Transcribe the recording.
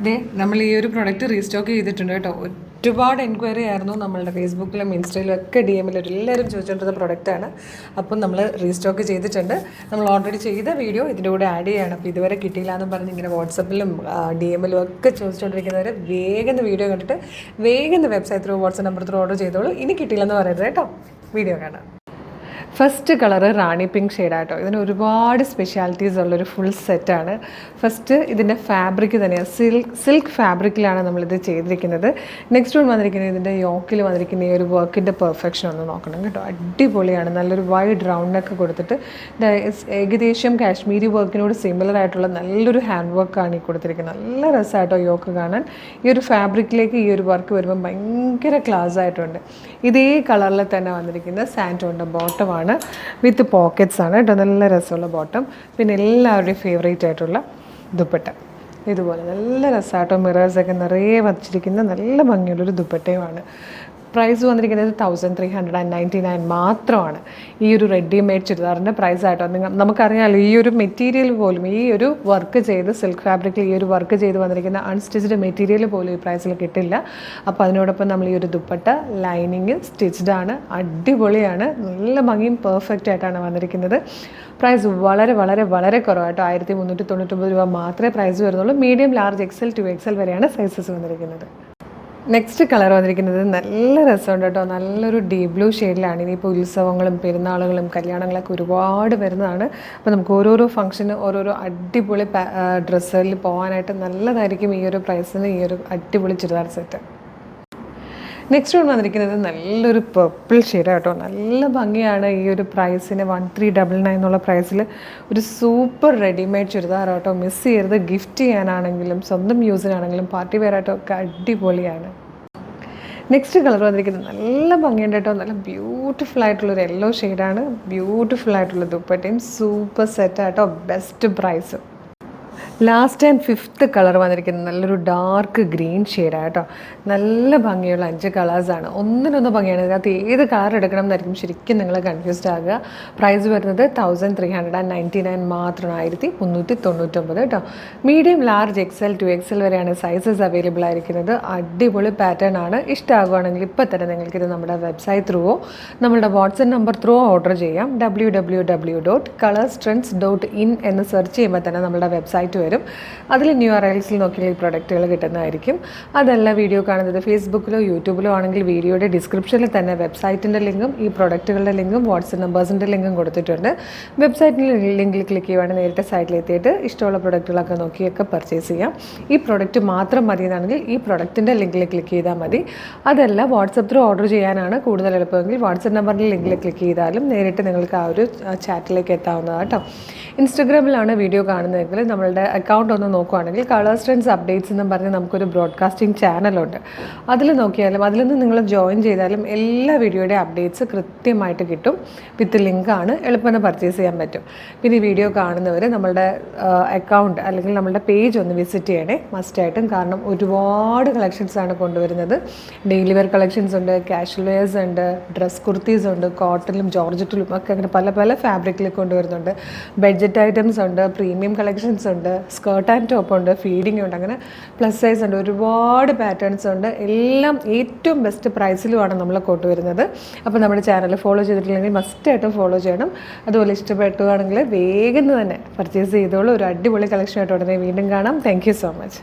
ദേ നമ്മൾ ഈ ഒരു പ്രൊഡക്റ്റ് റീസ്റ്റോക്ക് ചെയ്തിട്ടുണ്ട് കേട്ടോ. ഒരുപാട് എൻക്വയറി ആയിരുന്നു നമ്മളുടെ ഫേസ്ബുക്കിലും ഇൻസ്റ്റയിലും ഒക്കെ DM എല്ലാവരും ചോദിച്ചുകൊണ്ടിരുന്ന പ്രൊഡക്റ്റാണ്. അപ്പം നമ്മൾ റീസ്റ്റോക്ക് ചെയ്തിട്ടുണ്ട്. നമ്മൾ ഓൾറെഡി ചെയ്ത വീഡിയോ ഇതിൻ്റെ കൂടെ ആഡ് ചെയ്യുകയാണ്. അപ്പോൾ ഇതുവരെ കിട്ടിയില്ല എന്ന് പറഞ്ഞ് ഇങ്ങനെ വാട്സപ്പിലും DM ഒക്കെ ചോദിച്ചുകൊണ്ടിരിക്കുന്നവർ വേഗം വീഡിയോ കണ്ടിട്ട് വേഗം website through WhatsApp number through order ചെയ്തോളൂ. ഇനി കിട്ടിയില്ലെന്ന് പറയരുത് കേട്ടോ. വീഡിയോ കാണാം. ഫസ്റ്റ് കളറ് റാണി പിങ്ക് ഷെയ്ഡാട്ടോ. ഇതിന് ഒരുപാട് സ്പെഷ്യാലിറ്റീസ് ഉള്ളൊരു ഫുൾ സെറ്റാണ്. ഫസ്റ്റ് ഇതിൻ്റെ ഫാബ്രിക് തന്നെയാണ് സിൽക്ക് ഫാബ്രിക്കിലാണ് നമ്മളിത് ചെയ്തിരിക്കുന്നത്. നെക്സ്റ്റ് വൺ വന്നിരിക്കുന്നത് ഇതിൻ്റെ യോക്കിൽ വന്നിരിക്കുന്ന ഈ ഒരു വർക്കിൻ്റെ പെർഫെക്ഷൻ ഒന്ന് നോക്കണം കേട്ടോ. അടിപൊളിയാണ്. നല്ലൊരു വൈഡ് റൗണ്ടൊക്കെ കൊടുത്തിട്ട് ഏകദേശം കാശ്മീരി വർക്കിനോട് സിമിലർ ആയിട്ടുള്ള നല്ലൊരു ഹാൻഡ് വർക്കാണ് ഈ കൊടുത്തിരിക്കുന്നത്. നല്ല രസമായിട്ടോ യോക്ക് കാണാൻ. ഈ ഒരു ഫാബ്രിക്കിലേക്ക് ഈ ഒരു വർക്ക് വരുമ്പോൾ ഭയങ്കര ക്ലാസ് ആയിട്ടുണ്ട്. ഇതേ കളറിൽ തന്നെ വന്നിരിക്കുന്ന സാൻറ്റോണിൻ്റെ ബോട്ടമാണ് വിത്ത് പോക്കറ്റ്സ് ആണ് കേട്ടോ. നല്ല രസമുള്ള ബോട്ടം. പിന്നെ എല്ലാവരുടെയും ഫേവറേറ്റ് ആയിട്ടുള്ള ദുപ്പട്ട ഇതുപോലെ നല്ല രസമായിട്ടോ. മിറേഴ്സൊക്കെ നിറയെ വച്ചിരിക്കുന്ന നല്ല ഭംഗിയുള്ളൊരു ദുപ്പട്ടയുമാണ്. പ്രൈസ് വന്നിരിക്കുന്നത് 1399 മാത്രമാണ്. ഈ ഒരു റെഡിമെയ്ഡ് ചുരിദാറിൻ്റെ പ്രൈസ് ആയിട്ടോ. നമുക്കറിയാമല്ലോ ഈ ഒരു മെറ്റീരിയൽ പോലും ഈ ഒരു വർക്ക് ചെയ്ത് സിൽക്ക് ഫാബ്രിക്കിൽ ഈ ഒരു വർക്ക് ചെയ്ത് വന്നിരിക്കുന്ന അൺസ്റ്റിച്ച്ഡ് മെറ്റീരിയൽ പോലും ഈ പ്രൈസിൽ കിട്ടില്ല. അപ്പോൾ അതിനോടൊപ്പം നമ്മൾ ഈ ഒരു ദുപ്പട്ട ലൈനിങ് സ്റ്റിച്ച്ഡ് ആണ്. അടിപൊളിയാണ്. നല്ല ഭംഗിയും പെർഫെക്റ്റ് ആയിട്ടാണ് വന്നിരിക്കുന്നത്. പ്രൈസ് വളരെ വളരെ വളരെ കുറവായിട്ടോ. 1399 രൂപ മാത്രമേ പ്രൈസ് വരുന്നുള്ളൂ. മീഡിയം, ലാർജ്, XL, 2XL വരെയാണ് സൈസസ് വന്നിരിക്കുന്നത്. നെക്സ്റ്റ് കളർ വന്നിരിക്കുന്നത് നല്ല രസമുണ്ട് കേട്ടോ. നല്ലൊരു ഡീപ് ബ്ലൂ ഷെയ്ഡിലാണ്. ഇനിയിപ്പോൾ ഉത്സവങ്ങളും പെരുന്നാളുകളും കല്യാണങ്ങളൊക്കെ ഒരുപാട് വരുന്നതാണ്. അപ്പോൾ നമുക്ക് ഓരോരോ ഫംഗ്ഷന് ഓരോരോ അടിപൊളി ഡ്രസ്സുകളിൽ പോകാനായിട്ട് നല്ലതായിരിക്കും ഈ ഒരു പ്രൈസിന് ഈ ഒരു അടിപൊളി ചുരിദാർ സെറ്റ്. നെക്സ്റ്റ് വൺ വന്നിരിക്കുന്നത് നല്ലൊരു പർപ്പിൾ ഷെയ്ഡാണ് കേട്ടോ. നല്ല ഭംഗിയാണ്. ഈ ഒരു പ്രൈസിന് 1399 എന്നുള്ള പ്രൈസിൽ ഒരു സൂപ്പർ റെഡിമെയ്ഡ് ചുരിദാർ കേട്ടോ. മിസ് ചെയ്യരുത്. ഗിഫ്റ്റ് ചെയ്യാനാണെങ്കിലും സ്വന്തം യൂസിനാണെങ്കിലും പാർട്ടി വെയർ ആയിട്ടോ ഒക്കെ അടിപൊളിയാണ്. നെക്സ്റ്റ് കളർ വന്നിരിക്കുന്നത് നല്ല ഭംഗിയുണ്ട് കേട്ടോ. നല്ല ബ്യൂട്ടിഫുൾ ആയിട്ടുള്ളൊരു യെല്ലോ ഷെയ്ഡാണ്. ബ്യൂട്ടിഫുൾ ആയിട്ടുള്ള ദുപ്പട്ടയും സൂപ്പർ സെറ്റായിട്ടോ. Best price. Last and fifth colour വന്നിരിക്കുന്നത് നല്ലൊരു ഡാർക്ക് ഗ്രീൻ ഷെയ്ഡാണ് കേട്ടോ. നല്ല ഭംഗിയുള്ള 5 കളേഴ്സാണ്. ഒന്നിനൊന്ന് ഭംഗിയാണ്. ഇതിനകത്ത് ഏത് കളർ എടുക്കണം എന്നായിരിക്കും ശരിക്കും നിങ്ങൾ കൺഫ്യൂസ്ഡ് ആകുക. പ്രൈസ് വരുന്നത് 1399 മാത്രമാണ്. 1399 കേട്ടോ. മീഡിയം, ലാർജ്, XL, 2XL വരെയാണ് സൈസസ് അവൈലബിൾ ആയിരിക്കുന്നത്. അടിപൊളി പാറ്റേൺ ആണ്. ഇഷ്ടമാകുകയാണെങ്കിൽ ഇപ്പോൾ തന്നെ നിങ്ങൾക്കിത് നമ്മുടെ വെബ്സൈറ്റ് ത്രൂവോ നമ്മുടെ വാട്സപ്പ് നമ്പർ ത്രൂ ഓർഡർ ചെയ്യാം. www.colorstrends.in എന്ന് സെർച്ച് ചെയ്യുമ്പോൾ തന്നെ നമ്മുടെ വെബ്സൈറ്റ് വരും. അതിൽ URLസിൽ നോക്കിയാൽ ഈ പ്രൊഡക്റ്റുകൾ കിട്ടുന്നതായിരിക്കും. അതല്ല വീഡിയോ കാണുന്നത് ഫേസ്ബുക്കിലോ യൂട്യൂബിലോ ആണെങ്കിൽ വീഡിയോയുടെ ഡിസ്ക്രിപ്ഷനിൽ തന്നെ വെബ്സൈറ്റിൻ്റെ ലിങ്കും ഈ പ്രൊഡക്റ്റുകളുടെ ലിങ്കും വാട്സപ്പ് നമ്പേഴ്സിൻ്റെ ലിങ്കും കൊടുത്തിട്ടുണ്ട്. വെബ്സൈറ്റിൽ ലിങ്കിൽ ക്ലിക്ക് ചെയ്യുവാണെങ്കിൽ നേരിട്ട് സൈറ്റിലെത്തിയിട്ട് ഇഷ്ടമുള്ള പ്രൊഡക്റ്റുകളൊക്കെ നോക്കിയൊക്കെ പർച്ചേസ് ചെയ്യാം. ഈ പ്രൊഡക്റ്റ് മാത്രം മതി എന്നാണെങ്കിൽ ഈ പ്രൊഡക്റ്റിൻ്റെ ലിങ്കിൽ ക്ലിക്ക് ചെയ്താൽ മതി. അതല്ല വാട്സപ്പ് ത്രൂ ഓർഡർ ചെയ്യാനാണ് കൂടുതൽ എളുപ്പമെങ്കിൽ വാട്സപ്പ് നമ്പറിൻ്റെ ലിങ്കിൽ ക്ലിക്ക് ചെയ്താലും നേരിട്ട് നിങ്ങൾക്ക് ആ ഒരു ചാറ്റിലേക്ക് എത്താവുന്നതാണ് കേട്ടോ. ഇൻസ്റ്റഗ്രാമിലാണ് വീഡിയോ കാണുന്നതെങ്കിൽ നമ്മളുടെ അക്കൗണ്ട് ഒന്ന് നോക്കുകയാണെങ്കിൽ കളേഴ്സ് ട്രെൻഡ്സ് അപ്ഡേറ്റ്സ് എന്നും പറഞ്ഞ് നമുക്കൊരു ബ്രോഡ്കാസ്റ്റിംഗ് ചാനലുണ്ട്. അതിൽ നോക്കിയാലും അതിലൊന്ന് നിങ്ങൾ ജോയിൻ ചെയ്താലും എല്ലാ വീഡിയോയുടെ അപ്ഡേറ്റ്സ് കൃത്യമായിട്ട് കിട്ടും. വിത്ത് ലിങ്കാണ്. എളുപ്പം പർച്ചേസ് ചെയ്യാൻ പറ്റും. പിന്നെ ഈ വീഡിയോ കാണുന്നവർ നമ്മളുടെ അക്കൗണ്ട് അല്ലെങ്കിൽ നമ്മളുടെ പേജ് ഒന്ന് വിസിറ്റ് ചെയ്യണേ മസ്റ്റായിട്ടും. കാരണം ഒരുപാട് കളക്ഷൻസാണ് കൊണ്ടുവരുന്നത്. ഡെയിലി വെയർ കളക്ഷൻസ് ഉണ്ട്, കാഷ്വൽ വെയേഴ്സ് ഉണ്ട്, ഡ്രസ് കുർത്തീസ് ഉണ്ട്, കോട്ടണിലും ജോർജറ്റിലും ഒക്കെ അങ്ങനെ പല പല ഫാബ്രിക്കിൽ കൊണ്ടുവരുന്നുണ്ട്. ബഡ്ജറ്റ് ഐറ്റംസ് ഉണ്ട്, പ്രീമിയം കളക്ഷൻസ് ഉണ്ട്, സ്കേർട്ട് ആൻഡ് ടോപ്പ് ഉണ്ട്, ഫീഡിംഗ് ഉണ്ട്, അങ്ങനെ പ്ലസ് സൈസ് ഉണ്ട്. ഒരുപാട് പാറ്റേൺസ് ഉണ്ട്. എല്ലാം ഏറ്റവും ബെസ്റ്റ് പ്രൈസിലുമാണ് നമ്മൾ കൊണ്ടുവരുന്നത്. അപ്പോൾ നമ്മുടെ ചാനൽ ഫോളോ ചെയ്തിട്ടില്ലെങ്കിൽ മസ്റ്റായിട്ടും ഫോളോ ചെയ്യണം. അതുപോലെ ഇഷ്ടപ്പെട്ടുകയാണെങ്കിൽ വേഗം തന്നെ പർച്ചേസ് ചെയ്തോളൂ. ഒരു അടിപൊളി കളക്ഷനായിട്ട് ഉടനെ വീണ്ടും കാണാം. Thank you so much.